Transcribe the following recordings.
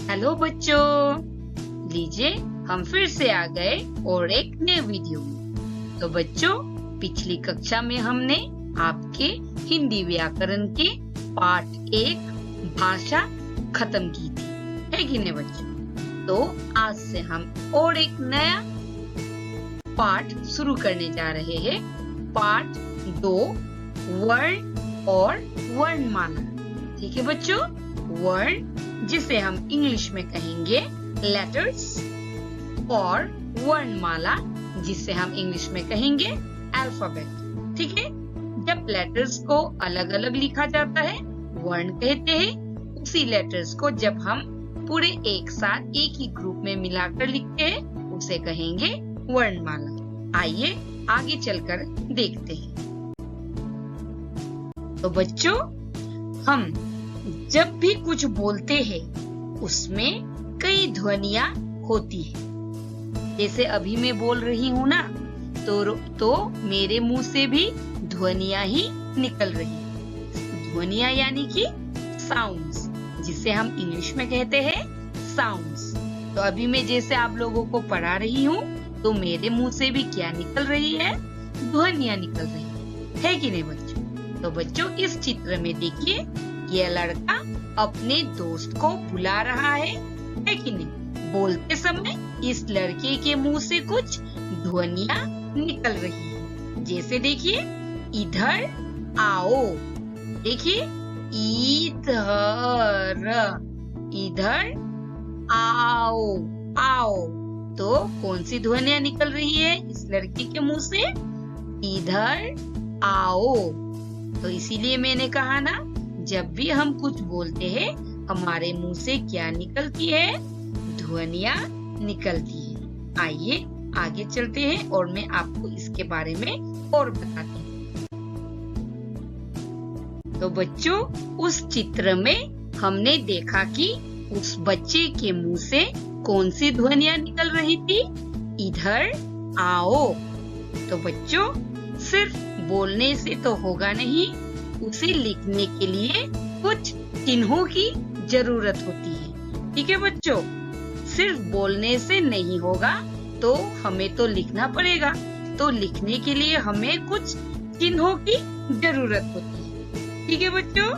Hello बच्चों, लीजिए हम फिर से आ गए और एक नए वीडियो में। तो बच्चों, पिछली कक्षा में हमने आपके हिंदी व्याकरण के पाठ 1 भाषा खत्म की थी, है कि नहीं बच्चों? तो आज से हम और एक नया पाठ शुरू करने जा रहे हैं। पाठ 2 वर्ण और वर्णमाला। ठीक है बच्चों, वर्ण जिसे हम इंग्लिश में कहेंगे लेटर्स और वर्णमाला जिसे हम इंग्लिश में कहेंगे अल्फाबेट। ठीक है, जब लेटर्स को अलग अलग लिखा जाता है वर्ण कहते हैं। उसी लेटर्स को जब हम पूरे एक साथ एक ही ग्रुप में मिलाकर लिखते हैं उसे कहेंगे वर्णमाला। आइए आगे चलकर देखते हैं। तो बच्चों, हम जब भी कुछ बोलते हैं उसमें कई ध्वनियां होती है। जैसे अभी मैं बोल रही हूँ ना, तो मेरे मुंह से भी ध्वनियां ही निकल रही है। ध्वनियां यानी कि साउंड्स, जिसे हम इंग्लिश में कहते हैं साउंड्स। तो अभी मैं जैसे आप लोगों को पढ़ा रही हूँ तो मेरे मुंह से भी क्या निकल रही है? ध्वनियां निकल रही है कि नहीं बच्चों? तो बच्चों, इस चित्र में देखिए, ये लड़का अपने दोस्त को बुला रहा है कि नहीं? बोलते समय इस लड़के के मुंह से कुछ ध्वनियां निकल रही है। जैसे देखिए, इधर आओ। देखिए, इधर आओ आओ। तो कौन सी ध्वनियां निकल रही है इस लड़के के मुंह से? इधर आओ। तो इसीलिए मैंने कहा ना, जब भी हम कुछ बोलते हैं हमारे मुंह से क्या निकलती है? ध्वनियां निकलती है। आइए आगे चलते हैं और मैं आपको इसके बारे में और बताती हूँ। तो बच्चों, उस चित्र में हमने देखा कि उस बच्चे के मुंह से कौन सी ध्वनियां निकल रही थी? इधर आओ। तो बच्चों, सिर्फ बोलने से तो होगा नहीं, उसे लिखने के लिए कुछ चिन्हों की जरूरत होती है। ठीक है बच्चों, सिर्फ बोलने से नहीं होगा, तो हमें तो लिखना पड़ेगा। तो लिखने के लिए हमें कुछ चिन्हों की जरूरत होती है। ठीक है बच्चों,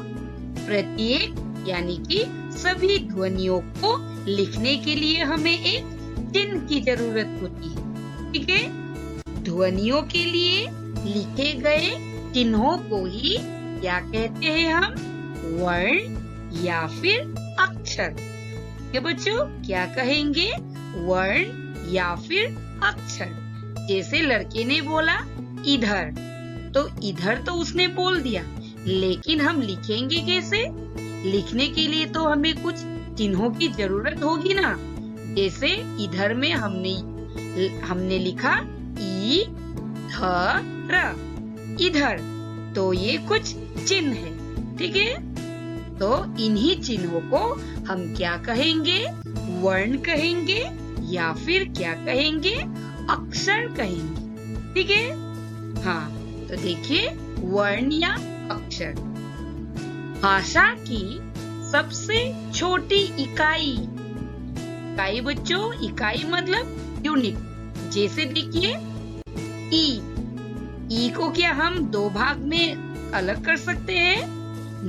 प्रत्येक यानी कि सभी ध्वनियों को लिखने के लिए हमें एक चिन्ह की जरूरत होती है। ठीक है, ध्वनियों के लिए लिखे गए चिन्हों को ही क्या कहते हैं हम? वर्ण या फिर अक्षर। ये बच्चों, क्या कहेंगे? वर्ण या फिर अक्षर। जैसे लड़के ने बोला इधर, तो इधर तो उसने बोल दिया, लेकिन हम लिखेंगे कैसे? लिखने के लिए तो हमें कुछ चिन्हों की जरूरत होगी ना। जैसे इधर में हमने लिखा इधर, तो ये कुछ चिन्ह है। ठीक है, तो इन्हीं चिन्हों को हम क्या कहेंगे? वर्ण कहेंगे या फिर क्या कहेंगे? अक्षर कहेंगे। ठीक है, हाँ। तो देखिए, वर्ण या अक्षर। भाषा की सबसे छोटी इकाई बच्चों, इकाई मतलब यूनिट। जैसे देखिए, ई को क्या हम 2 भाग में अलग कर सकते हैं?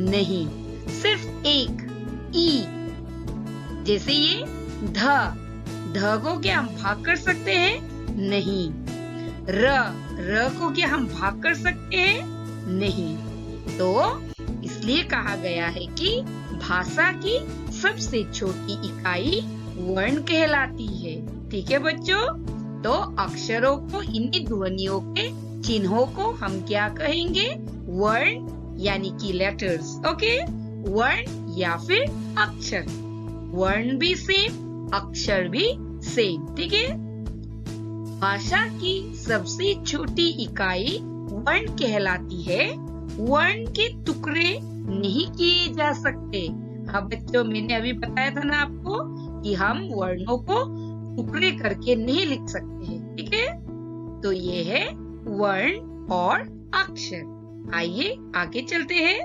नहीं, सिर्फ एक ई। जैसे ये ध को क्या हम भाग कर सकते हैं? नहीं। र को क्या हम भाग कर सकते हैं? नहीं। तो इसलिए कहा गया है कि भाषा की सबसे छोटी इकाई वर्ण कहलाती है। ठीक है बच्चों, तो अक्षरों को, इन्हीं ध्वनियों के चिन्हों को हम क्या कहेंगे? वर्ण यानी कि लेटर्स। ओके, वर्ण या फिर अक्षर। वर्ण भी सेम, अक्षर भी सेम। ठीक है, भाषा की सबसे छोटी इकाई वर्ण कहलाती है। वर्ण के टुकड़े नहीं किए जा सकते। हाँ बच्चों, मैंने अभी बताया था ना आपको कि हम वर्णों को टुकड़े करके नहीं लिख सकते हैं। ठीक है, तो ये है वर्ण और अक्षर। आइए आगे चलते हैं।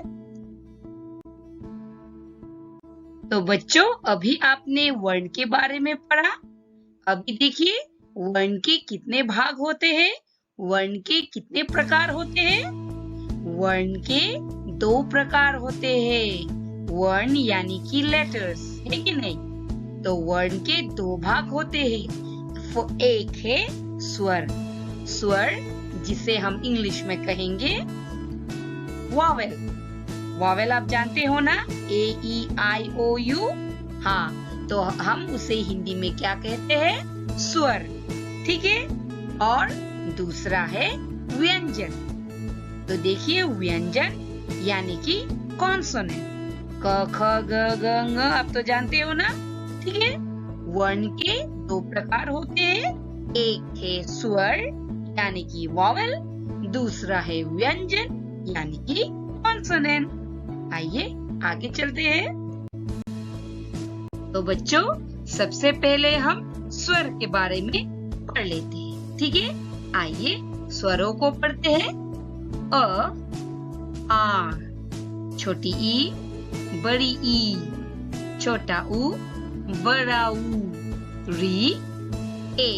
तो बच्चों, अभी आपने वर्ण के बारे में पढ़ा। अभी देखिए वर्ण के कितने भाग होते हैं, वर्ण के कितने प्रकार होते हैं। वर्ण के 2 प्रकार होते हैं। वर्ण यानी कि लेटर्स, है कि नहीं? तो वर्ण के 2 भाग होते हैं। एक है स्वर, स्वर जिसे हम इंग्लिश में कहेंगे वॉवेल। वॉवेल आप जानते हो ना, AEIOU। हाँ, तो हम उसे हिंदी में क्या कहते हैं? स्वर, ठीक है। और दूसरा है व्यंजन। तो देखिए व्यंजन यानी कि कॉन्सोनेंट, क ख ग ग ng, आप तो जानते हो ना, ठीक है। वर्ण के 2 प्रकार होते हैं। एक है स्वर यानी कि वॉवेल, दूसरा है व्यंजन यानी कि कॉन्सोनेंट। आइए आगे चलते हैं। तो बच्चों, सबसे पहले हम स्वर के बारे में पढ़ लेते हैं, ठीक है। आइए स्वरों को पढ़ते हैं। अ, आ, छोटी ई, बड़ी ई, छोटा उ, बड़ा उ, री, ए,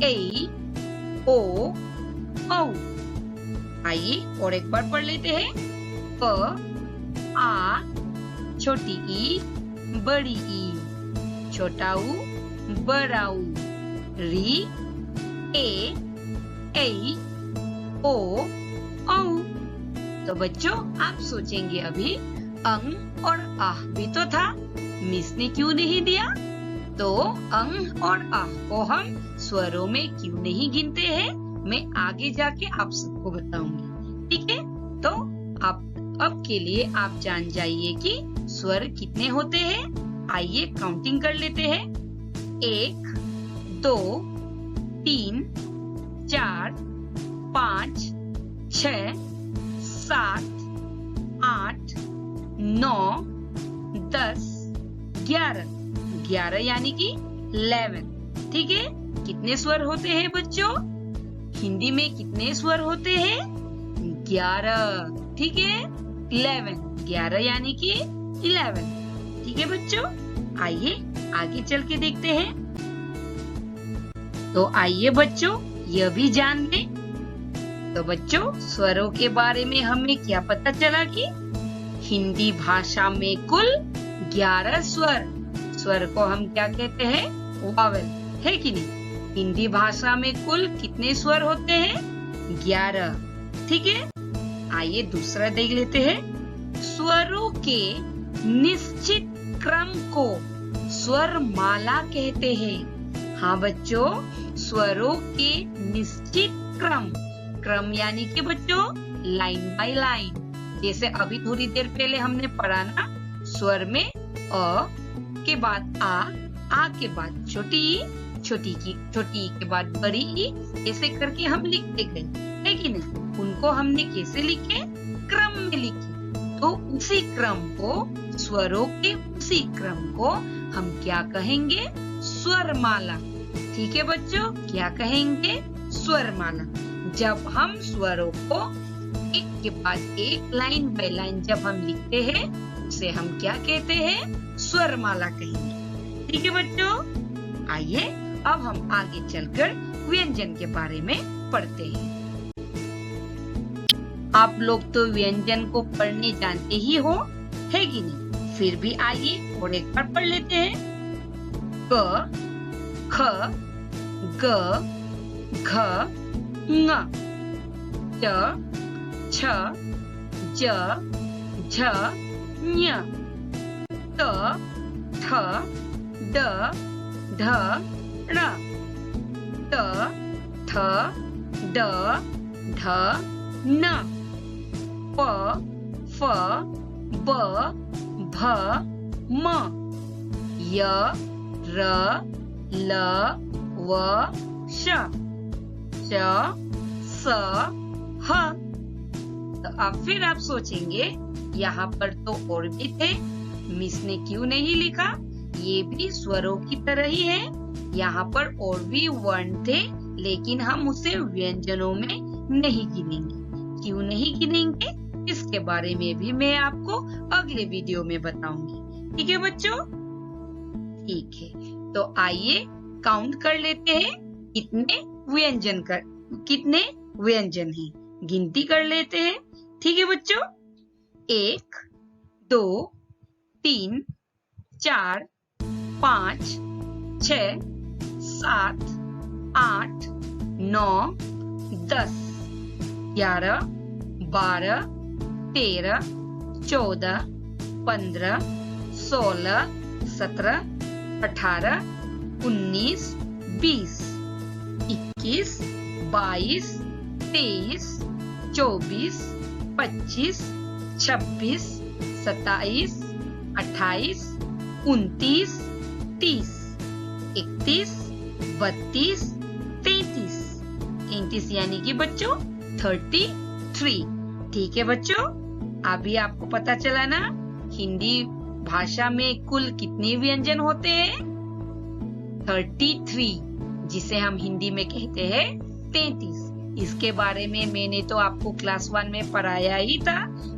ऐ, ओ, औ। आइए और एक बार पढ़ लेते हैं। अ, आ, छोटी ई, बड़ी ई, छोटा उ, बड़ा उ, री, ए, ऐ, ओ, औ। तो बच्चों, आप सोचेंगे अभी अंग और आह भी तो था, मिस ने क्यों नहीं दिया? तो अंग और आह को हम स्वरों में क्यों नहीं गिनते हैं, मैं आगे जाके आप सबको बताऊंगी, ठीक है। तो आप अब के लिए आप जान जाइए कि स्वर कितने होते हैं। आइए काउंटिंग कर लेते हैं। 1, 2, 3, 4, 5, 6, 7, 8, 9, 10, 11। 11 यानी कि 11, ठीक है। कितने स्वर होते हैं बच्चों? हिंदी में कितने स्वर होते हैं? 11, ठीक है। 11 यानी कि 11, ठीक है बच्चों। आइए आगे चल के देखते हैं। तो आइए बच्चों, यह भी जान लें। तो बच्चों, स्वरों के बारे में हमें क्या पता चला कि हिंदी भाषा में कुल 11 स्वर, स्वर को हम क्या कहते हैं? वॉवेल, है कि नहीं? हिंदी भाषा में कुल कितने स्वर होते हैं? 11, ठीक है। आइए दूसरा देख लेते हैं। स्वरों के निश्चित क्रम को स्वर माला कहते हैं। हाँ बच्चों, स्वरों के निश्चित क्रम, क्रम यानी कि बच्चों लाइन बाय लाइन। जैसे अभी थोड़ी देर पहले हमने पढ़ा ना, स्वर में अ के बाद आ के बाद छोटी ई, छोटी ई के बाद बड़ी ई, ऐसे करके हम लिखते गए, है कि नहीं? उनको हमने कैसे लिखे? क्रम में लिखे। तो उसी क्रम को, स्वरों के उसी क्रम को हम क्या कहेंगे? स्वरमाला, ठीक है बच्चों। क्या कहेंगे? स्वरमाला। जब हम स्वरों को एक के बाद एक, लाइन बाय लाइन जब हम लिखते हैं, उसे हम क्या कहते हैं? स्वरमाला कहेंगे, ठीक है बच्चों। आइए अब हम आगे चलकर व्यंजन के बारे में पढ़ते हैं। आप लोग तो व्यंजन को पढ़ने जानते ही हो, है कि नहीं? फिर भी आइए और एक बार पढ़ लेते हैं। क, ख, ग, घ, ङ, च, छ, ज, झ, ञ, त, थ, द, ध, ण, त, थ, द, ध, न, प, फ, ब, भ, म, य, र, ल, व, श, च, स, ह। तो अब फिर आप सोचेंगे यहाँ पर तो और भी थे, मिस ने क्यों नहीं लिखा? ये भी स्वरों की तरह ही है। यहाँ पर और भी वर्ण थे, लेकिन हम उसे व्यंजनों में नहीं गिनेंगे। क्यों नहीं गिनेंगे, इसके बारे में भी मैं आपको अगले वीडियो में बताऊंगी। ठीक है बच्चों? ठीक है, तो आइए काउंट कर लेते हैं कितने व्यंजन हैं। गिनती कर लेते हैं। ठीक है बच्चों? 1, 2, 3, 4, 5, 6, 7, 8, 9, 10, 11, 12, 13, 14, 15, 16, 17, 18, 19, 20, 21, 22, 23, 24, 25, 26, 27, 28, 29, 30, 31, 32, 33, 33 यानी कि बच्चों 33। ठीक है बच्चों? अभी आपको पता चला ना हिंदी भाषा में कुल कितने व्यंजन होते हैं? 33, जिसे हम हिंदी में कहते हैं 33। इसके बारे में मैंने तो आपको क्लास 1 में पढ़ाया ही था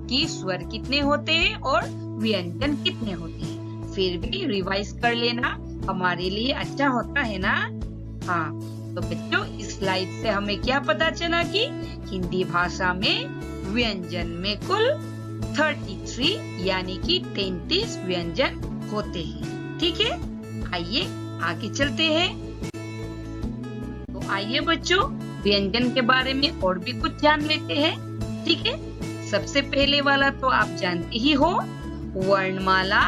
कि स्वर कितने होते हैं और व्यंजन कितने होते हैं। फिर भी रिवाइज कर लेना हमारे लिए अच्छा होता है ना। हाँ, तो बच्चों इस स्लाइड से हमें क्या पता चला कि हिंदी भाषा में व्यंजन में कुल 33 यानी कि 33 व्यंजन होते हैं। ठीक है, आइए आगे चलते हैं। तो आइए बच्चों व्यंजन के बारे में और भी कुछ जान लेते हैं। ठीक है, सबसे पहले वाला तो आप जानते ही हो, वर्णमाला।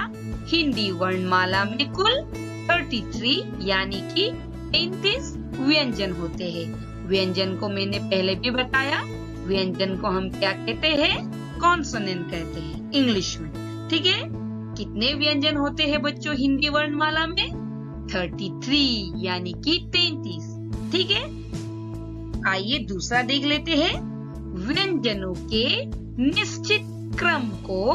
हिंदी वर्णमाला में कुल 33 यानी कि 33 व्यंजन होते हैं। व्यंजन को मैंने पहले भी बताया, व्यंजन को हम क्या कहते हैं? कॉन्सोनेंट कहते हैं इंग्लिश में। ठीक है, कितने व्यंजन होते हैं बच्चों हिंदी वर्णमाला में? 33 यानी कि 33। ठीक है, आइए दूसरा देख लेते हैं। व्यंजनों के निश्चित क्रम को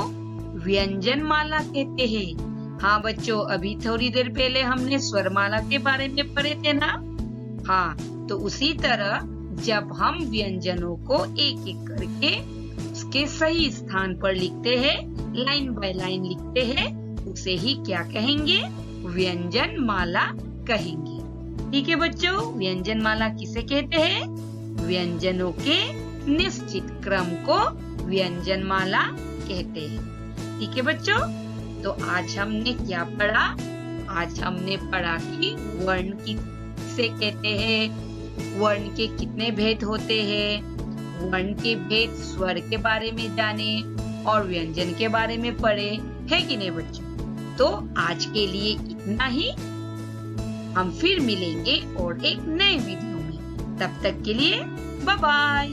व्यंजन माला कहते हैं। हाँ बच्चों, अभी थोड़ी देर पहले हमने स्वरमाला के बारे में पढ़े थे ना। हाँ, तो उसी तरह जब हम व्यंजनों को एक एक करके उसके सही स्थान पर लिखते हैं, लाइन बाय लाइन लिखते हैं, उसे ही क्या कहेंगे? व्यंजन माला कहेंगे। ठीक है बच्चों, व्यंजन माला किसे कहते हैं? व्यंजनों के निश्चित क्रम को व्यंजन माला कहते हैं। ठीक है बच्चों, तो आज हमने क्या पढ़ा? आज हमने पढ़ा कि वर्ण किसे कहते हैं, वर्ण के कितने भेद होते हैं, वर्ण के भेद स्वर के बारे में जाने और व्यंजन के बारे में पढ़े, है कि नहीं बच्चों? तो आज के लिए इतना ही। हम फिर मिलेंगे और एक नए वीडियो में। तब तक के लिए बाय बाय।